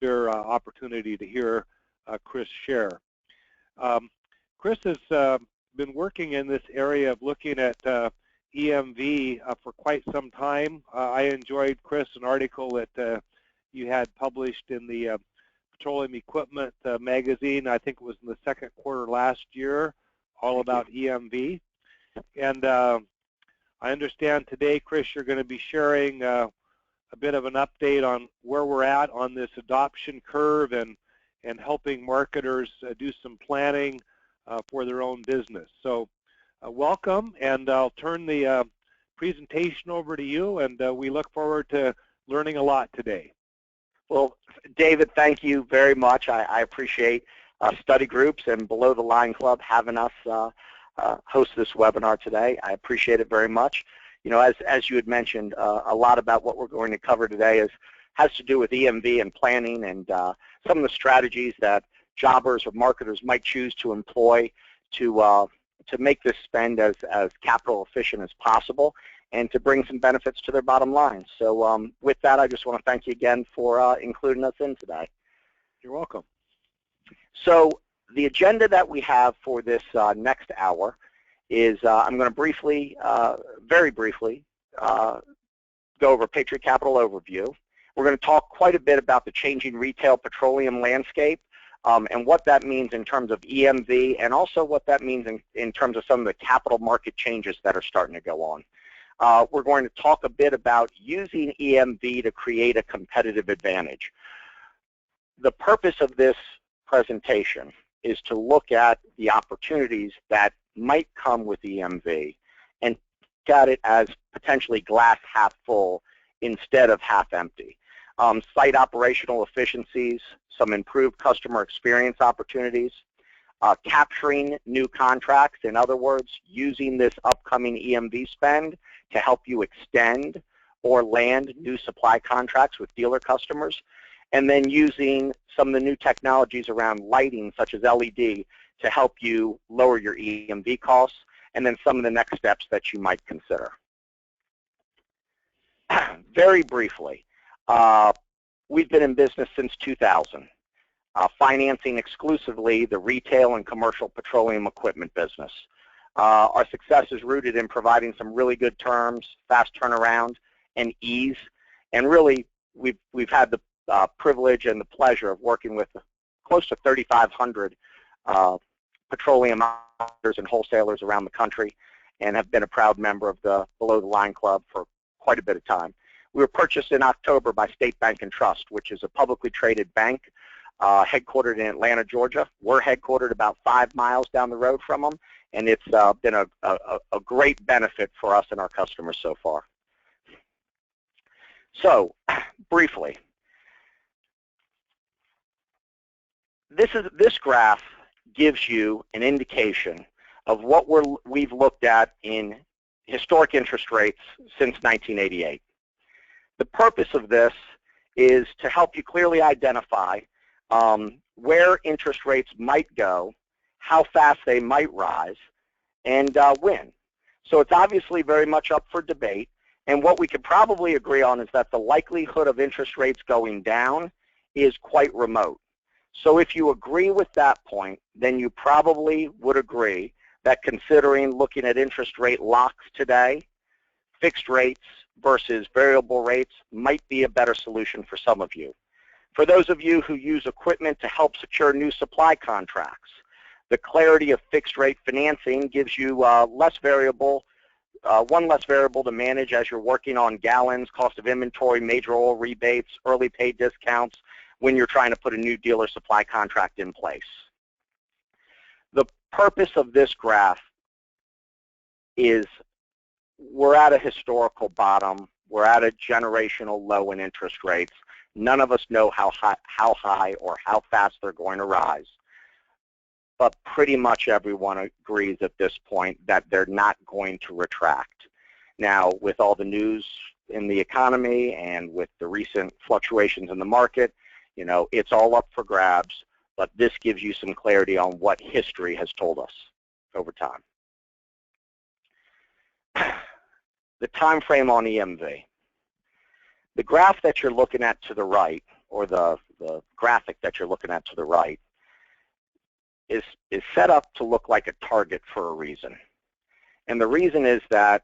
your opportunity to hear Chris share. Chris has been working in this area of looking at EMV for quite some time. I enjoyed, Chris, an article that you had published in the Petroleum Equipment magazine. I think it was in the second quarter last year, all about EMV. And I understand today, Chris, you're going to be sharing a bit of an update on where we're at on this adoption curve and helping marketers do some planning for their own business. So welcome, and I'll turn the presentation over to you, and we look forward to learning a lot today. Well, David, thank you very much. I appreciate study groups and Below the Line Club having us host this webinar today. I appreciate it very much. You know, as you had mentioned, a lot about what we're going to cover today has to do with EMV and planning and some of the strategies that jobbers or marketers might choose to employ to make this spend as capital efficient as possible and to bring some benefits to their bottom line. So with that, I just want to thank you again for including us in today. You're welcome. So the agenda that we have for this next hour is I'm going to briefly, very briefly, go over Patriot Capital Overview. We're going to talk quite a bit about the changing retail petroleum landscape and what that means in terms of EMV, and also what that means in terms of some of the capital market changes that are starting to go on. We're going to talk a bit about using EMV to create a competitive advantage. The purpose of this presentation is to look at the opportunities that might come with EMV and look at it as potentially glass half full instead of half empty. Site operational efficiencies, some improved customer experience opportunities, capturing new contracts, in other words, using this upcoming EMV spend to help you extend or land new supply contracts with dealer customers, and then using some of the new technologies around lighting, such as LED, to help you lower your EMV costs, and then some of the next steps that you might consider. Very briefly, we've been in business since 2000, financing exclusively the retail and commercial petroleum equipment business. Our success is rooted in providing some really good terms, fast turnaround, and ease. And really, we've had the privilege and the pleasure of working with close to 3,500 petroleum operators and wholesalers around the country, and have been a proud member of the Below the Line Club for quite a bit of time. We were purchased in October by State Bank and Trust, which is a publicly traded bank headquartered in Atlanta, Georgia. We're headquartered about 5 miles down the road from them, and it's been a great benefit for us and our customers so far. So, briefly, this graph gives you an indication of what we've looked at in historic interest rates since 1988. The purpose of this is to help you clearly identify where interest rates might go, how fast they might rise, and when. So it's obviously very much up for debate, and what we could probably agree on is that the likelihood of interest rates going down is quite remote. So if you agree with that point, then you probably would agree that considering looking at interest rate locks today, fixed rates versus variable rates might be a better solution for some of you. For those of you who use equipment to help secure new supply contracts, the clarity of fixed rate financing gives you one less variable to manage as you're working on gallons, cost of inventory, major oil rebates, early pay discounts when you're trying to put a new dealer supply contract in place. The purpose of this graph is we're at a historical bottom. We're at a generational low in interest rates. None of us know how high or how fast they're going to rise. But pretty much everyone agrees at this point that they're not going to retract. Now, with all the news in the economy and with the recent fluctuations in the market, you know, it's all up for grabs, but this gives you some clarity on what history has told us over time. The time frame on EMV. The graph that you're looking at to the right, or the graphic that you're looking at to the right is set up to look like a target for a reason. And the reason is that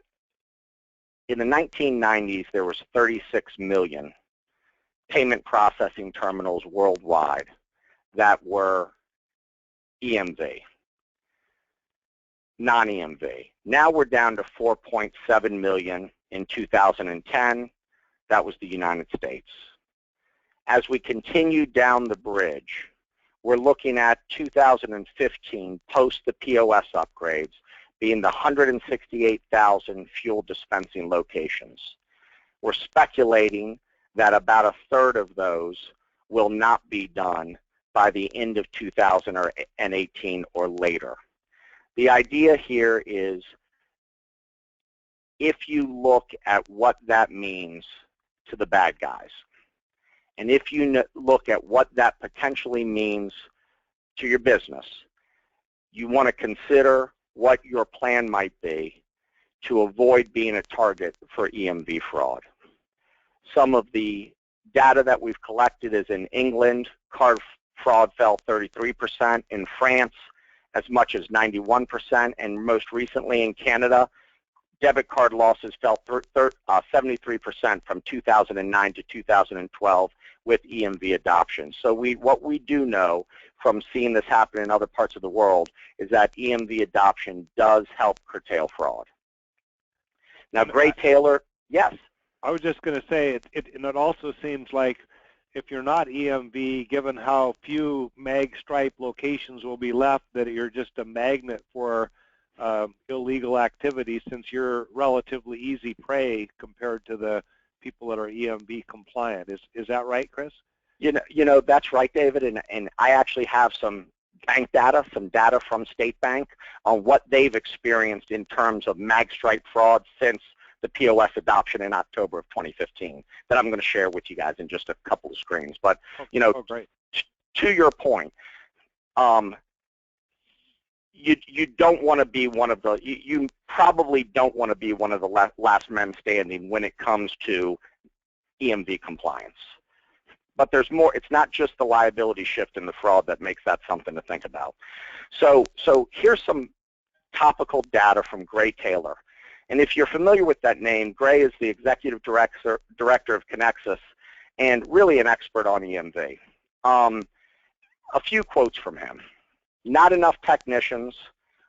in the 1990s, there was 36 million payment processing terminals worldwide that were EMV, non-EMV. Now we're down to 4.7 million in 2010. That was the United States. As we continue down the bridge, we're looking at 2015, post the POS upgrades, being the 168,000 fuel dispensing locations. We're speculating that about a third of those will not be done by the end of 2018 or later. The idea here is, if you look at what that means to the bad guys, and if you look at what that potentially means to your business, you want to consider what your plan might be to avoid being a target for EMV fraud. Some of the data that we've collected is in England, card fraud fell 33%, in France as much as 91%, and most recently in Canada, debit card losses fell 73% from 2009 to 2012 with EMV adoption. So what we do know from seeing this happen in other parts of the world is that EMV adoption does help curtail fraud. Now, Gray Taylor, yes? I was just going to say, and it also seems like if you're not EMV, given how few mag stripe locations will be left, that you're just a magnet for illegal activity, since you're relatively easy prey compared to the people that are EMV compliant. Is that right, Chris? You know that's right, David, and I actually have some bank data, some data from State Bank on what they've experienced in terms of mag stripe fraud since the POS adoption in October of 2015 that I'm going to share with you guys in just a couple of screens. But, you know, to your point, you don't want to be one of the, you probably don't want to be one of the last men standing when it comes to EMV compliance. But there's more. It's not just the liability shift and the fraud that makes that something to think about. So here's some topical data from Gray Taylor. And if you're familiar with that name, Gray is the executive director of Connexus and really an expert on EMV. A few quotes from him. Not enough technicians.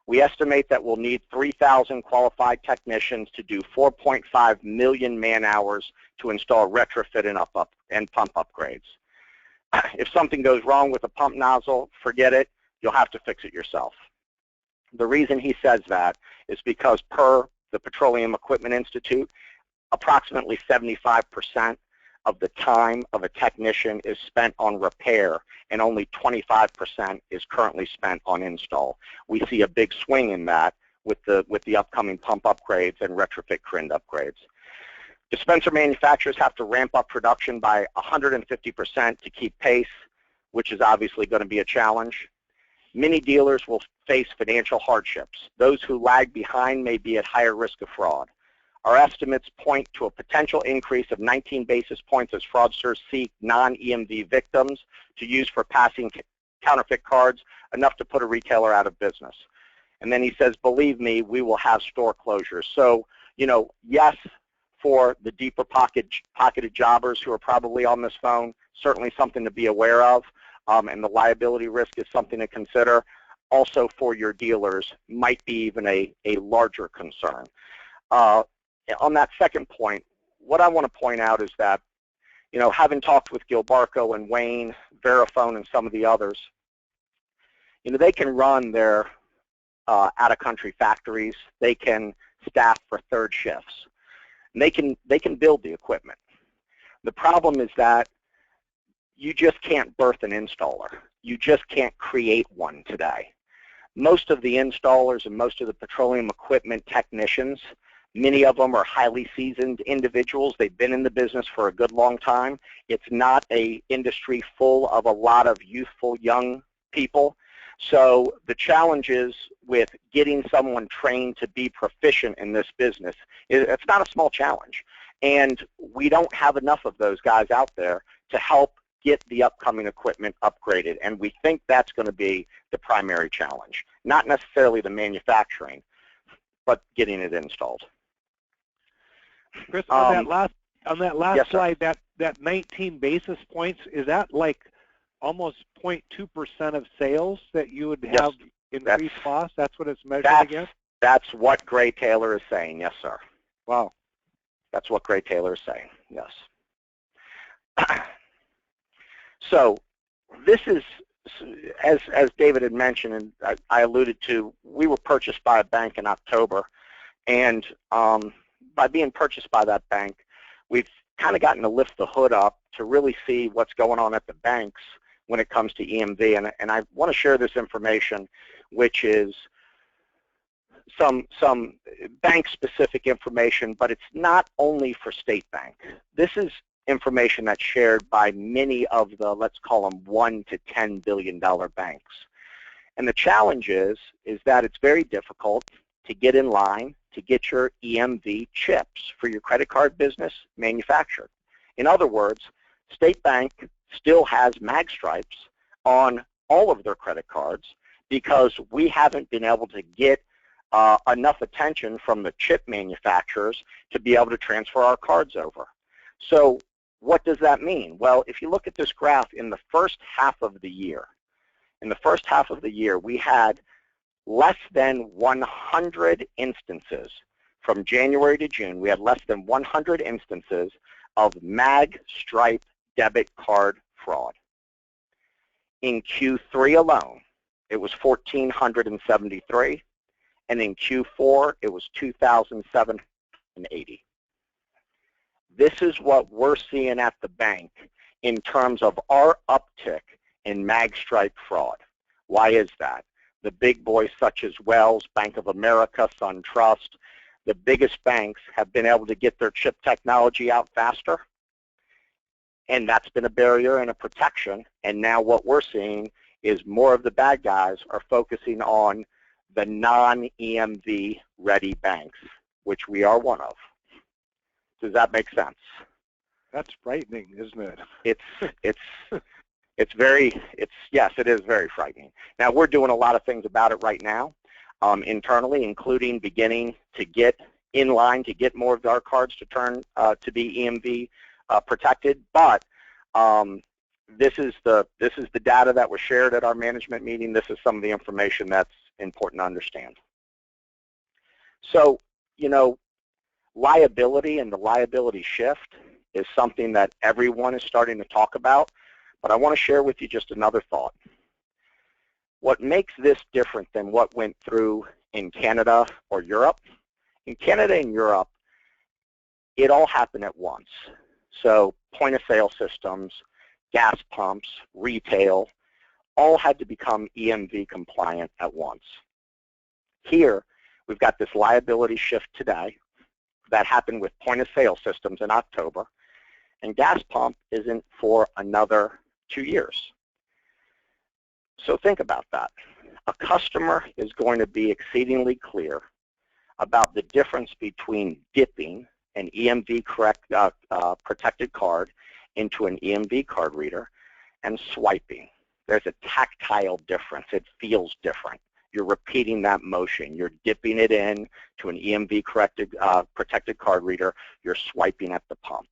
We estimate that we'll need 3,000 qualified technicians to do 4.5 million man-hours to install retrofit and pump upgrades. If something goes wrong with a pump nozzle, forget it. You'll have to fix it yourself. The reason he says that is because per the Petroleum Equipment Institute, approximately 75% of the time of a technician is spent on repair, and only 25% is currently spent on install. We see a big swing in that with the upcoming pump upgrades and retrofit CRIND upgrades. Dispenser manufacturers have to ramp up production by 150% to keep pace, which is obviously going to be a challenge. Many dealers will face financial hardships. Those who lag behind may be at higher risk of fraud. Our estimates point to a potential increase of 19 basis points as fraudsters seek non-EMV victims to use for passing counterfeit cards, enough to put a retailer out of business. And then he says, believe me, we will have store closures. So, you know, yes, for the deeper pocketed jobbers who are probably on this phone, certainly something to be aware of, and the liability risk is something to consider. Also for your dealers, might be even a larger concern. On that second point, what I want to point out is that, you know, having talked with Gilbarco and Wayne, Verifone, and some of the others, you know, they can run their out-of-country factories. They can staff for third shifts. And they can build the equipment. The problem is that you just can't birth an installer. You just can't create one today. Most of the installers and most of the petroleum equipment technicians, many of them are highly seasoned individuals. They've been in the business for a good long time. It's not an industry full of a lot of youthful young people. So the challenges with getting someone trained to be proficient in this business, it's not a small challenge. And we don't have enough of those guys out there to help get the upcoming equipment upgraded. And we think that's going to be the primary challenge, not necessarily the manufacturing, but getting it installed. Chris, on that last yes, slide, that 19 basis points, is that like almost 0.2% of sales that you would have increased costs? That's what it's measured against? That's what Gray Taylor is saying, yes, sir. Wow. That's what Gray Taylor is saying, yes. So this is, as David had mentioned, and I alluded to, we were purchased by a bank in October, and by being purchased by that bank, we've kind of gotten to lift the hood up to really see what's going on at the banks when it comes to EMV, and I want to share this information, which is some bank-specific information, but it's not only for State Bank. This is information that's shared by many of the, let's call them, $1 to $10 billion banks. And the challenge is that it's very difficult to get in line to get your EMV chips for your credit card business manufactured. In other words, State Bank still has mag stripes on all of their credit cards because we haven't been able to get enough attention from the chip manufacturers to be able to transfer our cards over. So what does that mean? Well, if you look at this graph, in the first half of the year, we had less than 100 instances from January to June. We had less than 100 instances of mag stripe debit card fraud. In Q3 alone, it was 1,473, and in Q4, it was 2,780. This is what we're seeing at the bank in terms of our uptick in mag stripe fraud. Why is that? The big boys such as Wells, Bank of America, SunTrust, the biggest banks have been able to get their chip technology out faster, and that's been a barrier and a protection. And now what we're seeing is more of the bad guys are focusing on the non-EMV ready banks, which we are one of. Does that make sense? That's frightening, isn't it? Yes, it is very frightening. Now, we're doing a lot of things about it right now internally, including beginning to get in line to get more of our cards to turn to be EMV protected. But this is the data that was shared at our management meeting. This is some of the information that's important to understand. So, you know, liability and the liability shift is something that everyone is starting to talk about, but I want to share with you just another thought. What makes this different than what went through in Canada or Europe? In Canada and Europe, it all happened at once. So point-of-sale systems, gas pumps, retail, all had to become EMV compliant at once. Here, we've got this liability shift today that happened with point-of-sale systems in October, and gas pump isn't for another 2 years. So think about that. A customer is going to be exceedingly clear about the difference between dipping an EMV protected card into an EMV card reader and swiping. There's a tactile difference. It feels different. You're repeating that motion. You're dipping it in to an EMV protected card reader. You're swiping at the pump.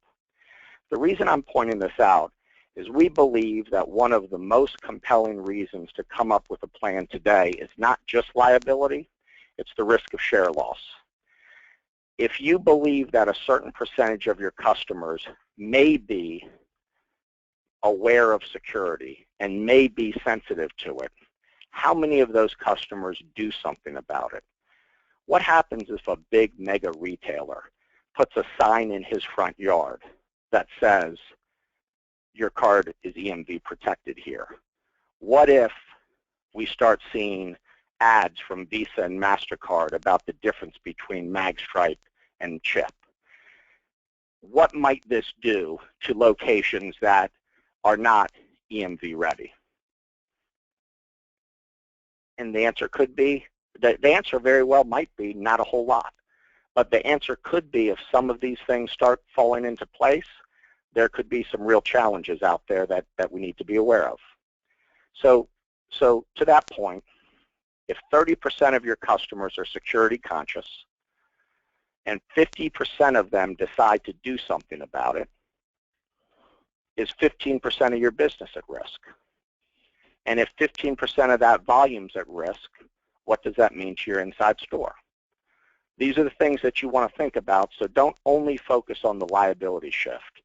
The reason I'm pointing this out is we believe that one of the most compelling reasons to come up with a plan today is not just liability, it's the risk of share loss. If you believe that a certain percentage of your customers may be aware of security and may be sensitive to it, how many of those customers do something about it? What happens if a big mega retailer puts a sign in his front yard that says, your card is EMV protected here? What if we start seeing ads from Visa and MasterCard about the difference between magstripe and chip? What might this do to locations that are not EMV ready? And the answer could be, the answer very well might be not a whole lot. But the answer could be, if some of these things start falling into place, there could be some real challenges out there that we need to be aware of. So to that point, if 30% of your customers are security conscious and 50% of them decide to do something about it, is 15% of your business at risk? And if 15% of that volume's at risk, what does that mean to your inside store? These are the things that you want to think about, so don't only focus on the liability shift.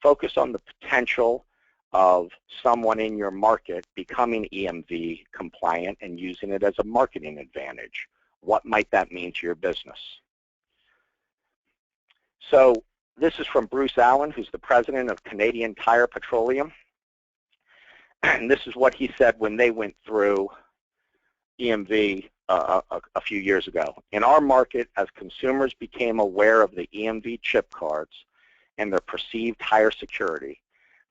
Focus on the potential of someone in your market becoming EMV compliant and using it as a marketing advantage. What might that mean to your business? So this is from Bruce Allen, who's the president of Canadian Tire Petroleum. And this is what he said when they went through EMV a few years ago. In our market, as consumers became aware of the EMV chip cards and their perceived higher security,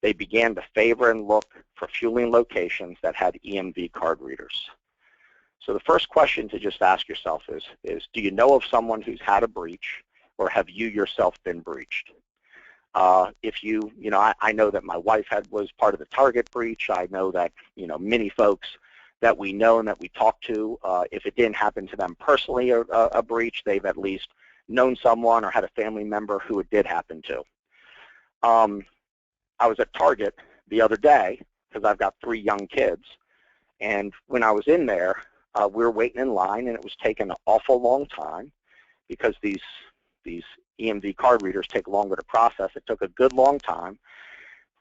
they began to favor and look for fueling locations that had EMV card readers. So the first question to just ask yourself is do you know of someone who's had a breach, or have you yourself been breached? If I know that my wife was part of the Target breach. I know that, many folks that we know and that we talk to, if it didn't happen to them personally, a breach, they've at least known someone or had a family member who it did happen to. I was at Target the other day because I've got 3 young kids, and when I was in there, we were waiting in line, and it was taking an awful long time because these EMV card readers take longer to process. It took a good long time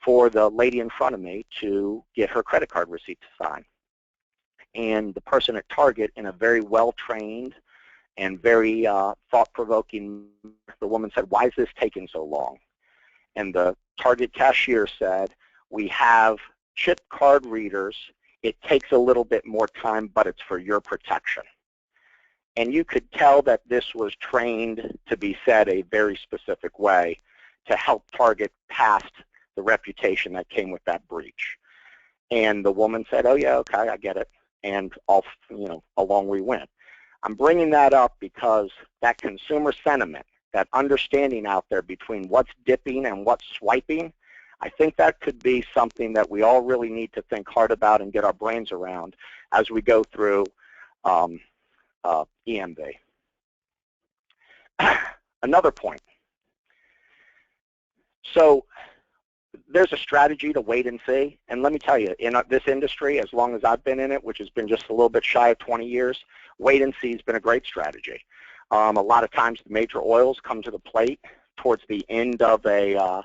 for the lady in front of me to get her credit card receipt to sign. And the person at Target, in a very well-trained and very thought-provoking, the woman said, "Why is this taking so long?" And the Target cashier said, "We have chip card readers. It takes a little bit more time, but it's for your protection." And you could tell that this was trained to be said a very specific way to help Target past the reputation that came with that breach. And the woman said, "Oh yeah, okay, I get it." And along we went. I'm bringing that up because that consumer sentiment, that understanding out there between what's dipping and what's swiping, I think that could be something that we all really need to think hard about and get our brains around as we go through EMV. Another point. So there's a strategy to wait and see, and let me tell you, in this industry, as long as I've been in it, which has been just a little bit shy of 20 years, wait and see has been a great strategy. A lot of times the major oils come to the plate towards the end of a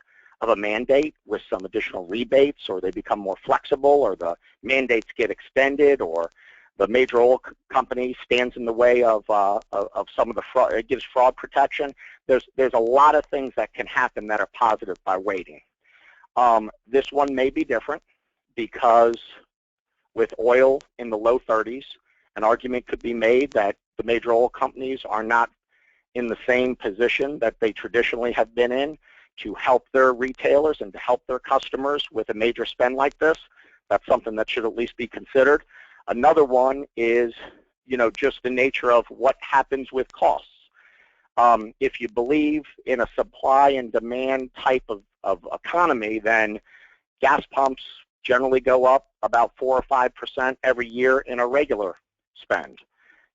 mandate with some additional rebates, or they become more flexible, or the mandates get extended, or the major oil company stands in the way of some of the fraud. It gives fraud protection. There's a lot of things that can happen that are positive by waiting. This one may be different because with oil in the low 30s, an argument could be made that the major oil companies are not in the same position that they traditionally have been in to help their retailers and to help their customers with a major spend like this. That's something that should at least be considered. Another one is, just the nature of what happens with costs. If you believe in a supply and demand type of economy, then gas pumps generally go up about 4 or 5% every year in a regular spend.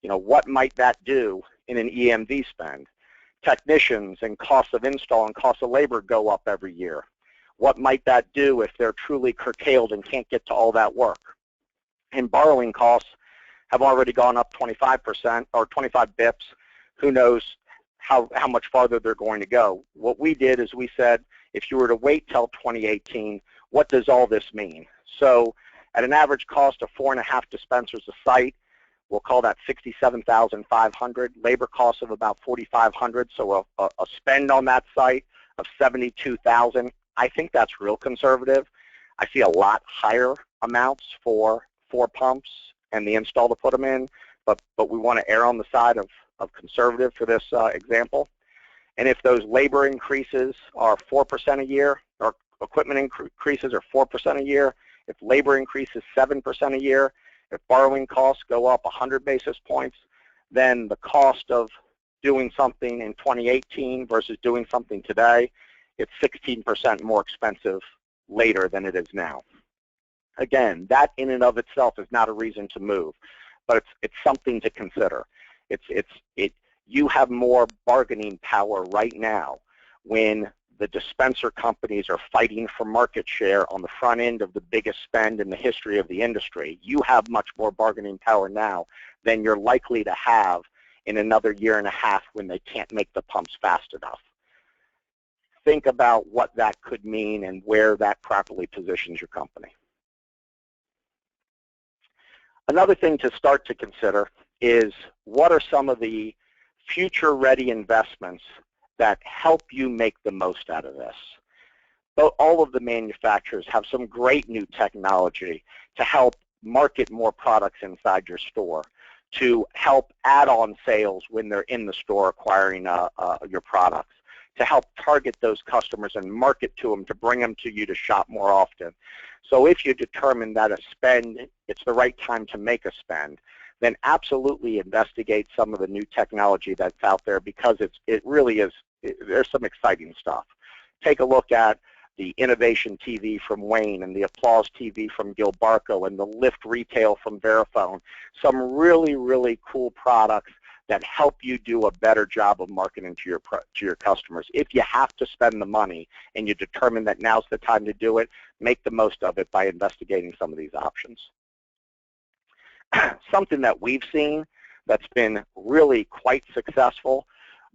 What might that do in an EMV spend? Technicians and costs of install and costs of labor go up every year. What might that do if they're truly curtailed and can't get to all that work? And borrowing costs have already gone up 25% or 25 bips. Who knows how much farther they're going to go. What we did is we said, if you were to wait till 2018, what does all this mean? So at an average cost of 4.5 dispensers a site, we'll call that $67,500, labor costs of about $4,500, so a spend on that site of $72,000. I think that's real conservative. I see a lot higher amounts for 4 pumps and the install to put them in, but we want to err on the side of conservative for this example. And if those labor increases are 4% a year, or equipment increases are 4% a year, if labor increases 7% a year, if borrowing costs go up 100 basis points, then the cost of doing something in 2018 versus doing something today it's 16% more expensive later than it is now. Again, that in and of itself is not a reason to move, but it's something to consider. You have more bargaining power right now when the dispenser companies are fighting for market share on the front end of the biggest spend in the history of the industry. You have much more bargaining power now than you're likely to have in another year and a half when they can't make the pumps fast enough. Think about what that could mean and where that properly positions your company. Another thing to start to consider is what are some of the future-ready investments that help you make the most out of this. But all of the manufacturers have some great new technology to help market more products inside your store, to help add-on sales when they're in the store acquiring your products, to help target those customers and market to them to bring them to you to shop more often. So if you determine that a spend, it's the right time to make a spend, then absolutely investigate some of the new technology that's out there, because it really is, there's some exciting stuff. Take a look at the Innovation TV from Wayne and the Applause TV from Gilbarco and the Lift Retail from Verifone. Some really, really cool products that help you do a better job of marketing to your customers. If you have to spend the money and you determine that now's the time to do it, make the most of it by investigating some of these options. Something that we've seen that's been really quite successful,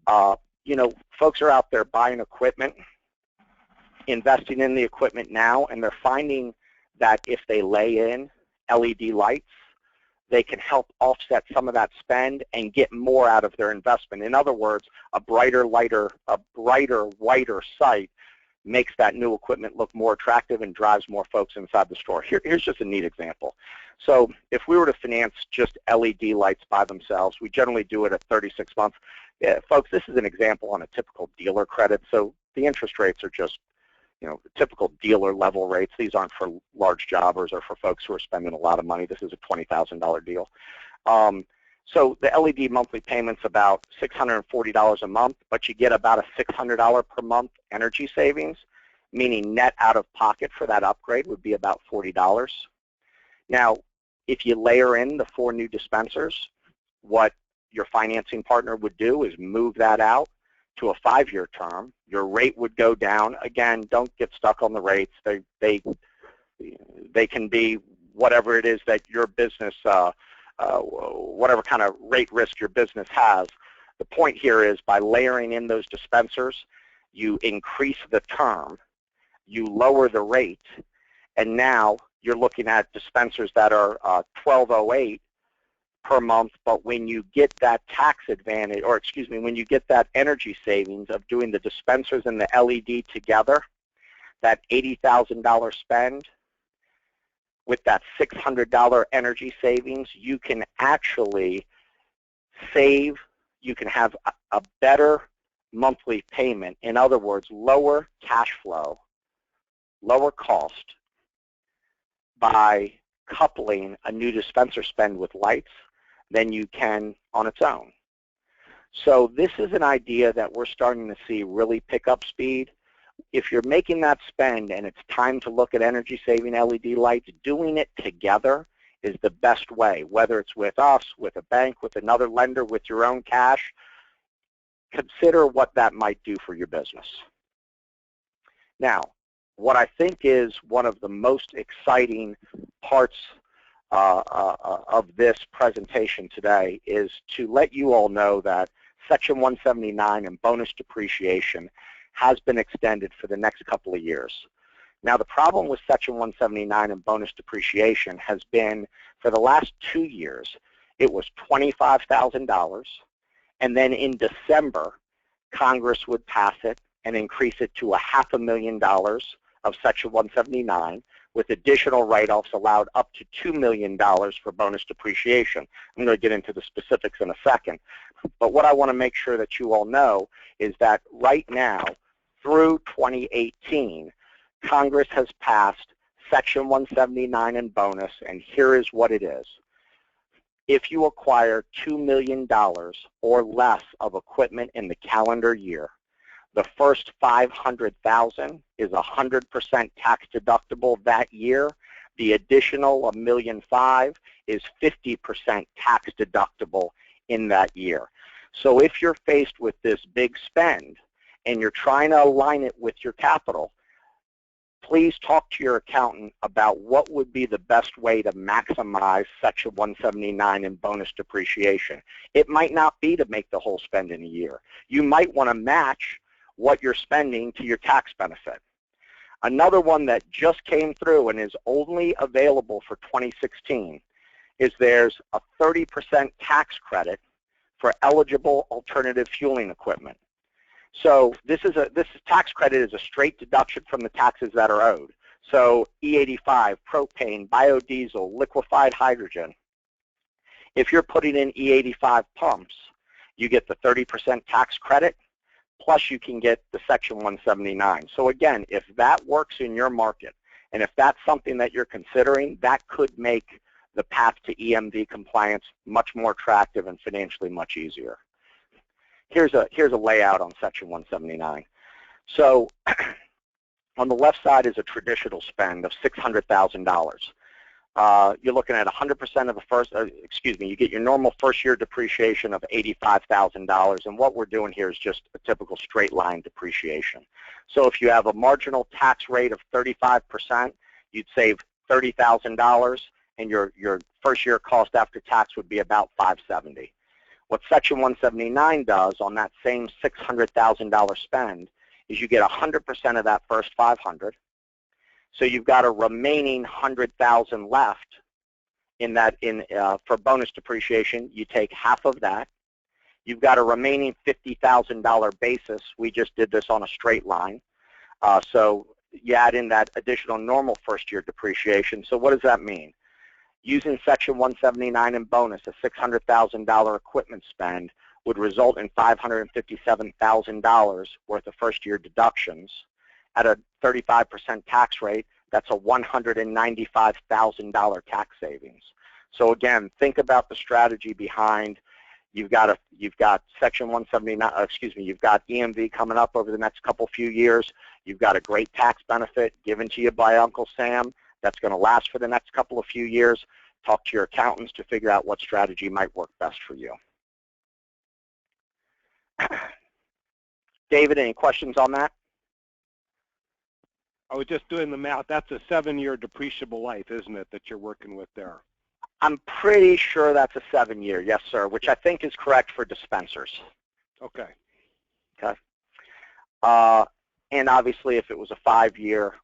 folks are out there buying equipment, investing in the equipment now, and they're finding that if they lay in LED lights, they can help offset some of that spend and get more out of their investment. In other words, a brighter, whiter site makes that new equipment look more attractive and drives more folks inside the store. Here's just a neat example. So if we were to finance just LED lights by themselves, we generally do it at 36 months. Folks, this is an example on a typical dealer credit, so the interest rates are just typical dealer level rates. These aren't for large jobbers or for folks who are spending a lot of money. This is a $20,000 deal. So the LED monthly payment's about $640 a month, but you get about a $600 per month energy savings, meaning net out of pocket for that upgrade would be about $40. Now, if you layer in the 4 new dispensers, what your financing partner would do is move that out to a 5-year term. Your rate would go down. Again, don't get stuck on the rates. They can be whatever it is that your business, whatever kind of rate risk your business has. The point here is by layering in those dispensers, you increase the term, you lower the rate, and now you're looking at dispensers that are $12.08 per month, but when you get that tax advantage, or excuse me, when you get that energy savings of doing the dispensers and the LED together, that $80,000 spend with that $600 energy savings, you can actually save, you can have a better monthly payment. In other words, lower cash flow, lower cost by coupling a new dispenser spend with lights than you can on its own. So this is an idea that we're starting to see really pick up speed. If you're making that spend and it's time to look at energy saving LED lights, doing it together is the best way, whether it's with us, with a bank, with another lender, with your own cash. Consider what that might do for your business. Now, what I think is one of the most exciting parts of this presentation today is to let you all know that Section 179 and bonus depreciation has been extended for the next couple of years. Now, the problem with Section 179 and bonus depreciation has been for the last 2 years, it was $25,000, and then in December, Congress would pass it and increase it to $500,000 of Section 179, with additional write-offs allowed up to $2 million for bonus depreciation. I'm going to get into the specifics in a second. But what I want to make sure that you all know is that right now, through 2018, Congress has passed Section 179 and bonus, and here is what it is. If you acquire $2 million or less of equipment in the calendar year, The first $500,000 is 100% tax deductible that year. The additional $1.5 million is 50% tax deductible in that year. So if you're faced with this big spend and you're trying to align it with your capital, please talk to your accountant about what would be the best way to maximize Section 179 and bonus depreciation. It might not be to make the whole spend in a year. You might want to match what you're spending to your tax benefit. Another one that just came through and is only available for 2016 is there's a 30% tax credit for eligible alternative fueling equipment. So this tax credit is a straight deduction from the taxes that are owed. So E85, propane, biodiesel, liquefied hydrogen. If you're putting in E85 pumps, you get the 30% tax credit, plus you can get the Section 179. So again, if that works in your market, and if that's something that you're considering, that could make the path to EMV compliance much more attractive and financially much easier. Here's a layout on Section 179. So on the left side is a traditional spend of $600,000. You're looking at 100% of the first, you get your normal first year depreciation of $85,000, and what we're doing here is just a typical straight line depreciation. So if you have a marginal tax rate of 35%, you'd save $30,000, and your first year cost after tax would be about $570,000. What Section 179 does on that same $600,000 spend is you get 100% of that first $500,000. So you've got a remaining $100,000 left in that for bonus depreciation. You take half of that. You've got a remaining $50,000 basis. We just did this on a straight line. So you add in that additional normal first year depreciation. So what does that mean? Using Section 179 and bonus, a $600,000 equipment spend would result in $557,000 worth of first-year deductions. At a 35% tax rate, that's a $195,000 tax savings. So again, think about the strategy behind. You've got Section 179. You've got EMV coming up over the next few years. You've got a great tax benefit given to you by Uncle Sam that's going to last for the next few years. Talk to your accountants to figure out what strategy might work best for you. David, any questions on that? I was just doing the math. That's a 7-year depreciable life, isn't it, that you're working with there? I'm pretty sure that's a 7-year, yes, sir, which I think is correct for dispensers. Okay. Okay. And obviously, if it was a 5-year,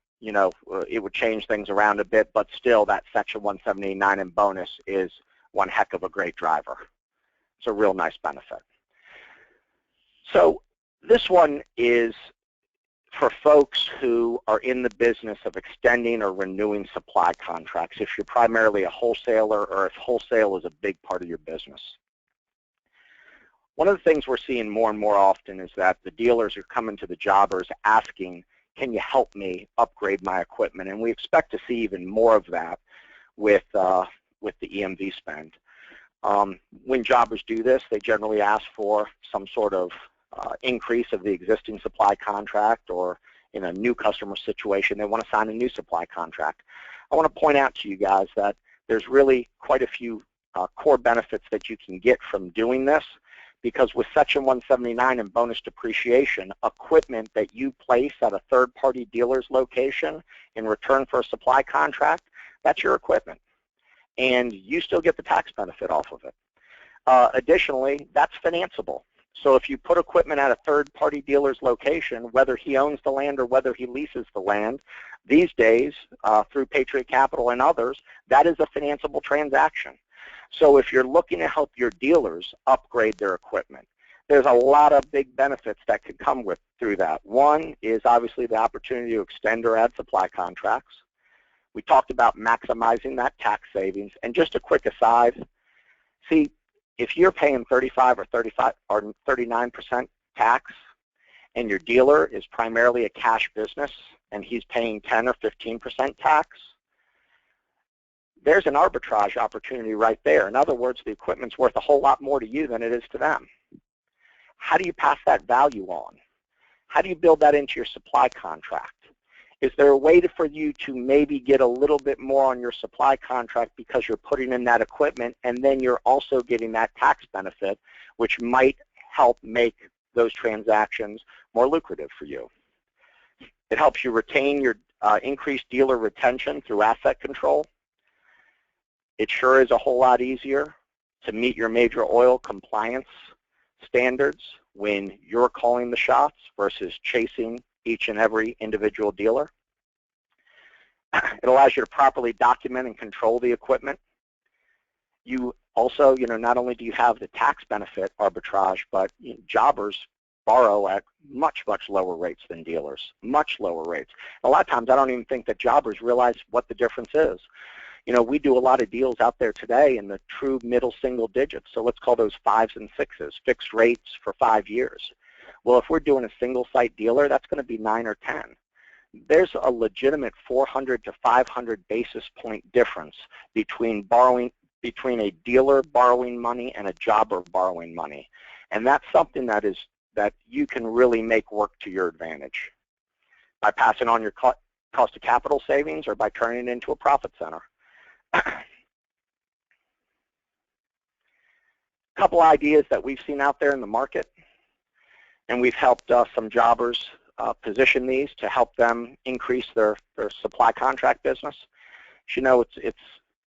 it would change things around a bit, but still that Section 179 and bonus is one heck of a great driver. It's a real nice benefit. So this one is for folks who are in the business of extending or renewing supply contracts, if you're primarily a wholesaler or if wholesale is a big part of your business. One of the things we're seeing more and more often is that the dealers are coming to the jobbers asking, can you help me upgrade my equipment? And we expect to see even more of that with the EMV spend. When jobbers do this, they generally ask for some sort of increase of the existing supply contract, or in a new customer situation, they want to sign a new supply contract. I want to point out to you guys that there's really quite a few core benefits that you can get from doing this, because with Section 179 and bonus depreciation, equipment that you place at a third-party dealer's location in return for a supply contract, that's your equipment, and you still get the tax benefit off of it. Additionally, that's financeable. So if you put equipment at a third-party dealer's location, whether he owns the land or whether he leases the land, these days, through Patriot Capital and others, that is a financeable transaction. So if you're looking to help your dealers upgrade their equipment, there's a lot of big benefits that could come through that. One is obviously the opportunity to extend or add supply contracts. We talked about maximizing that tax savings. And just a quick aside, see, if you're paying 35 or 39% tax, and your dealer is primarily a cash business, and he's paying 10 or 15% tax, there's an arbitrage opportunity right there. In other words, the equipment's worth a whole lot more to you than it is to them. How do you pass that value on? How do you build that into your supply contract? Is there a way for you to maybe get a little bit more on your supply contract because you're putting in that equipment, and then you're also getting that tax benefit, which might help make those transactions more lucrative for you? It helps you retain your increased dealer retention through asset control. It sure is a whole lot easier to meet your major oil compliance standards when you're calling the shots versus chasing each and every individual dealer. It allows you to properly document and control the equipment. You also, not only do you have the tax benefit arbitrage, but jobbers borrow at much, much lower rates than dealers, much lower rates. A lot of times I don't even think that jobbers realize what the difference is. We do a lot of deals out there today in the true middle single digits, so let's call those 5s and 6s, fixed rates for 5 years. Well, if we're doing a single site dealer, that's going to be 9 or 10. There's a legitimate 400 to 500 basis point difference between a dealer borrowing money and a jobber borrowing money. And that's something that you can really make work to your advantage by passing on your cost of capital savings or by turning it into a profit center. A couple ideas that we've seen out there in the market, and we've helped some jobbers position these to help them increase their supply contract business. It's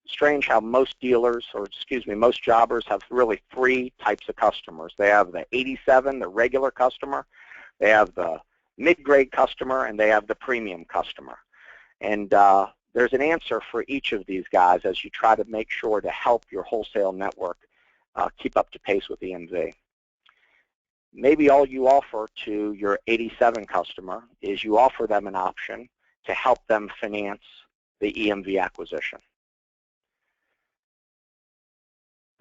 strange how most dealers, or most jobbers have really 3 types of customers. They have the 87, the regular customer, they have the mid-grade customer, and they have the premium customer. And there's an answer for each of these guys as you try to make sure to help your wholesale network keep up to pace with EMV. Maybe all you offer to your 87 customer is you offer them an option to help them finance the EMV acquisition.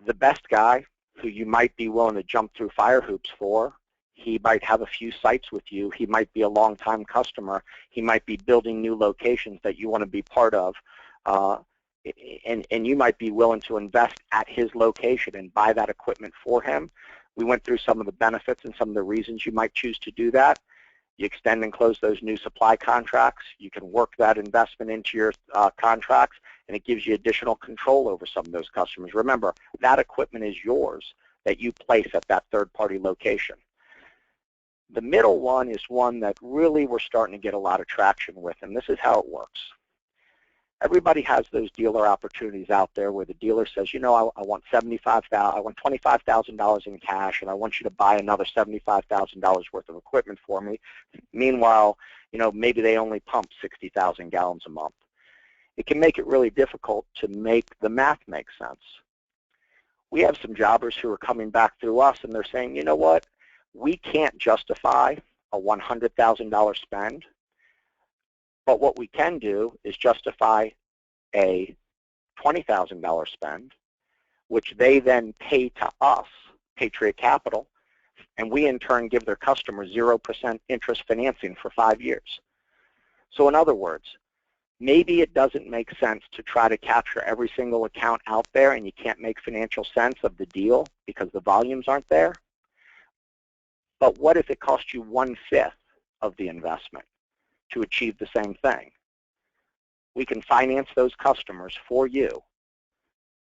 The best guy who you might be willing to jump through fire hoops for, he might have a few sites with you, he might be a long-time customer, he might be building new locations that you want to be part of, and you might be willing to invest at his location and buy that equipment for him. We went through some of the benefits and some of the reasons you might choose to do that. You extend and close those new supply contracts. You can work that investment into your contracts, and it gives you additional control over some of those customers. Remember, that equipment is yours that you place at that third-party location. The middle one is one that really we're starting to get a lot of traction with, and this is how it works. Everybody has those dealer opportunities out there where the dealer says, I want $25,000 in cash, and I want you to buy another $75,000 worth of equipment for me. Meanwhile, maybe they only pump 60,000 gallons a month. It can make it really difficult to make the math make sense. We have some jobbers who are coming back through us, and they're saying, you know what, we can't justify a $100,000 spend. But what we can do is justify a $20,000 spend, which they then pay to us, Patriot Capital, and we in turn give their customers 0% interest financing for 5 years. So in other words, maybe it doesn't make sense to try to capture every single account out there and you can't make financial sense of the deal because the volumes aren't there. But what if it costs you 1/5 of the investment to achieve the same thing? We can finance those customers for you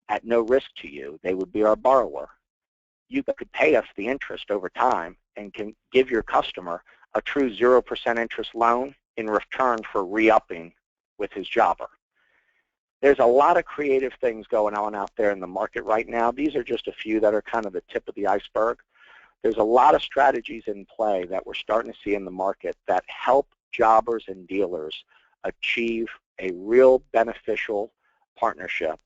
at no risk to you. They would be our borrower. You could pay us the interest over time and can give your customer a true 0% interest loan in return for re-upping with his jobber. There's a lot of creative things going on out there in the market right now. These are just a few that are kind of the tip of the iceberg. There's a lot of strategies in play that we're starting to see in the market that help jobbers and dealers achieve a real beneficial partnership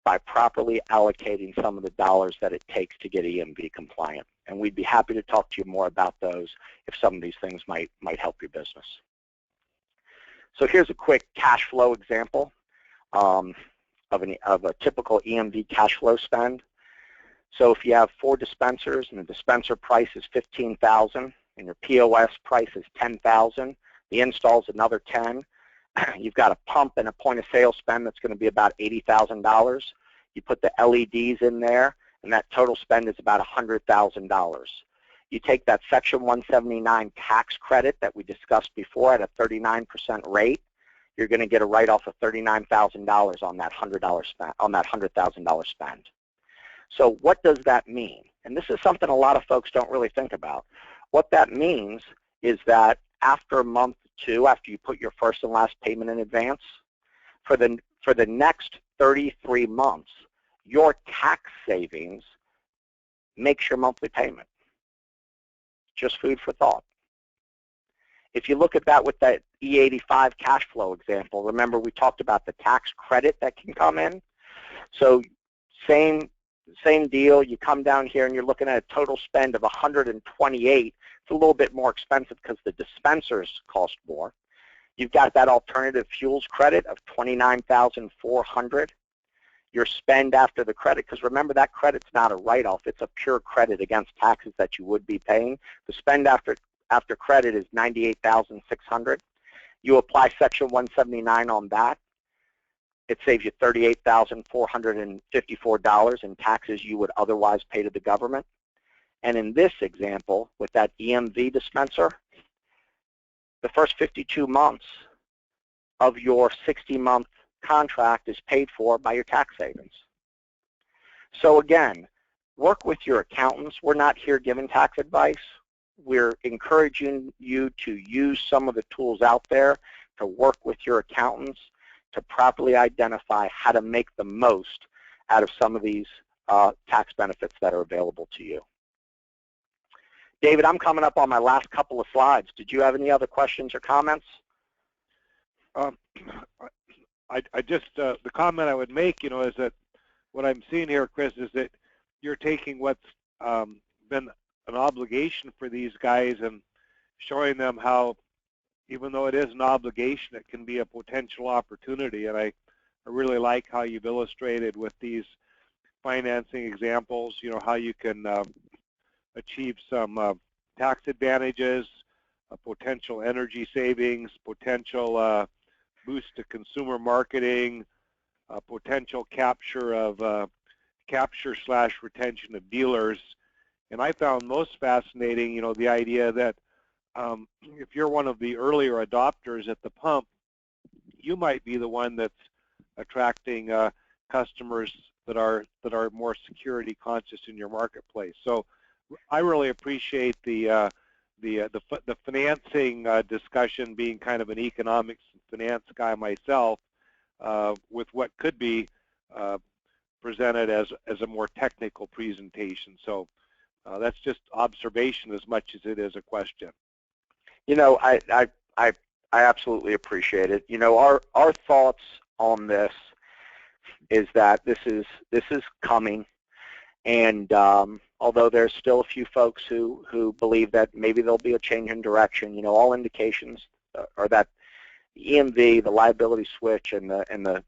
by properly allocating some of the dollars that it takes to get EMV compliant. And we'd be happy to talk to you more about those if some of these things might help your business. So here's a quick cash flow example of a typical EMV cash flow spend. So if you have 4 dispensers and the dispenser price is $15,000 and your POS price is $10,000, the install is another $10,000. You've got a pump and a point of sale spend that's going to be about $80,000. You put the LEDs in there, and that total spend is about $100,000. You take that Section 179 tax credit that we discussed before at a 39% rate, you're going to get a write-off of $39,000 on that $100,000 spend. So what does that mean? And this is something a lot of folks don't really think about. What that means is that after month 2, after you put your first and last payment in advance, for the next 33 months, your tax savings makes your monthly payment. Just food for thought. If you look at that with that E85 cash flow example, remember we talked about the tax credit that can come in. So same deal, you come down here and you're looking at a total spend of $128. It's a little bit more expensive because the dispensers cost more. You've got that alternative fuels credit of $29,400. Your spend after the credit, because remember that credit's not a write-off, it's a pure credit against taxes that you would be paying. The spend after credit is $98,600. You apply Section 179 on that. It saves you $38,454 in taxes you would otherwise pay to the government. And in this example, with that EMV dispenser, the first 52 months of your 60-month contract is paid for by your tax savings. So again, work with your accountants. We're not here giving tax advice. We're encouraging you to use some of the tools out there to work with your accountants to properly identify how to make the most out of some of these tax benefits that are available to you. David, I'm coming up on my last couple of slides. Did you have any other questions or comments? I just, the comment I would make, is that what I'm seeing here, Chris, is that you're taking what's been an obligation for these guys and showing them how, even though it is an obligation, it can be a potential opportunity. And I really like how you've illustrated with these financing examples, how you can achieve some tax advantages, potential energy savings, potential boost to consumer marketing, potential capture/retention of dealers. And I found most fascinating, the idea that if you're one of the earlier adopters at the pump, you might be the one that's attracting customers that are more security conscious in your marketplace. So I really appreciate the financing discussion, being kind of an economics and finance guy myself, with what could be presented as a more technical presentation. So that's just observation as much as it is a question. I absolutely appreciate it. Our thoughts on this is that this is coming, and although there's still a few folks who believe that maybe there'll be a change in direction, all indications are that the EMV, the liability switch, and the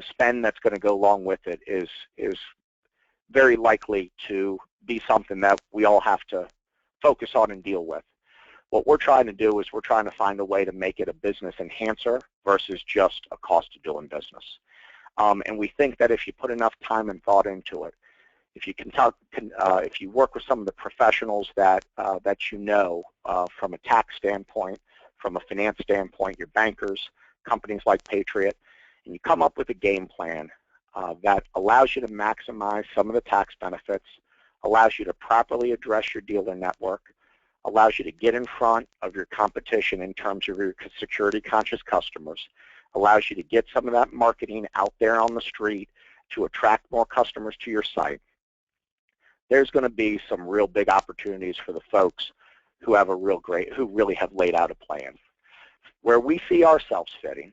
spend that's going to go along with it is very likely to be something that we all have to focus on and deal with. What we're trying to do is we're trying to find a way to make it a business enhancer versus just a cost of doing business. And we think that if you put enough time and thought into it, if you work with some of the professionals that from a tax standpoint, from a finance standpoint, your bankers, companies like Patriot, and you come up with a game plan that allows you to maximize some of the tax benefits, allows you to properly address your dealer network, allows you to get in front of your competition in terms of your security conscious customers, allows you to get some of that marketing out there on the street to attract more customers to your site. There's going to be some real big opportunities for the folks who really have laid out a plan. Where we see ourselves fitting,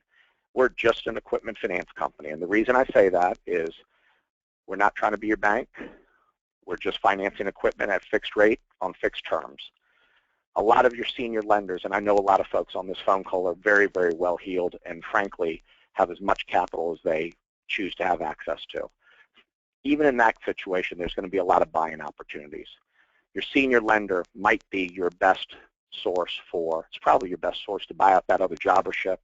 we're just an equipment finance company. And the reason I say that is we're not trying to be your bank. We're just financing equipment at fixed rate on fixed terms. A lot of your senior lenders, and I know a lot of folks on this phone call, are very, very well heeled and frankly have as much capital as they choose to have access to. Even in that situation, there's going to be a lot of buying opportunities. Your senior lender might be your best source it's probably your best source to buy out that other jobbership,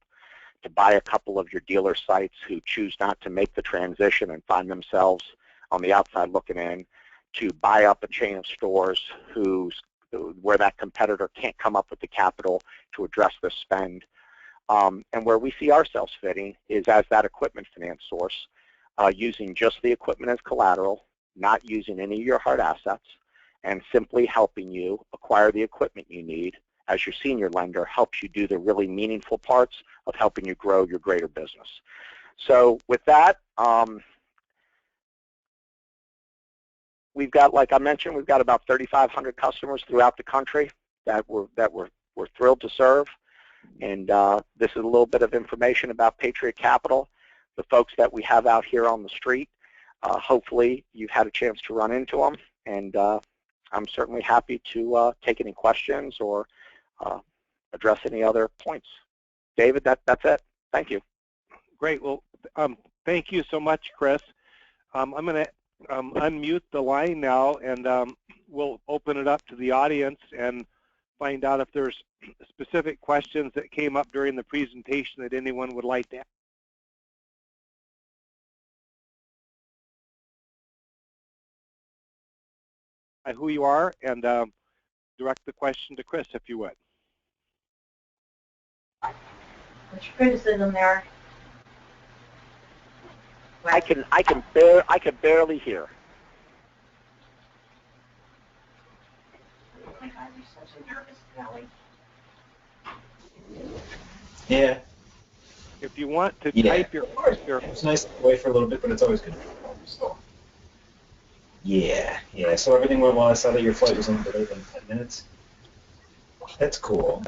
to buy a couple of your dealer sites who choose not to make the transition and find themselves on the outside looking in, to buy up a chain of stores whose where that competitor can't come up with the capital to address the spend. And where we see ourselves fitting is as that equipment finance source, using just the equipment as collateral, not using any of your hard assets, and simply helping you acquire the equipment you need as your senior lender helps you do the really meaningful parts of helping you grow your greater business. So with that, we've got, like I mentioned, we've got about 3,500 customers throughout the country that we're thrilled to serve. And this is a little bit of information about Patriot Capital, the folks that we have out here on the street. Hopefully you've had a chance to run into them, and I'm certainly happy to take any questions or address any other points. David, that's it. Thank you. Great. Well, thank you so much, Chris. I'm going to unmute the line now, and we'll open it up to the audience and find out if there's specific questions that came up during the presentation that anyone would like to ask. Who you are, and direct the question to Chris, if you would. What's your criticism there? I can barely hear. Oh my God, you're such a nervous Nelly. Yeah. If you want to type your It's nice to wait for a little bit, but it's always good. So. Yeah. So everything went well. I saw that your flight was only delayed like 10 minutes. That's cool.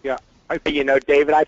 Yeah. You know, David, I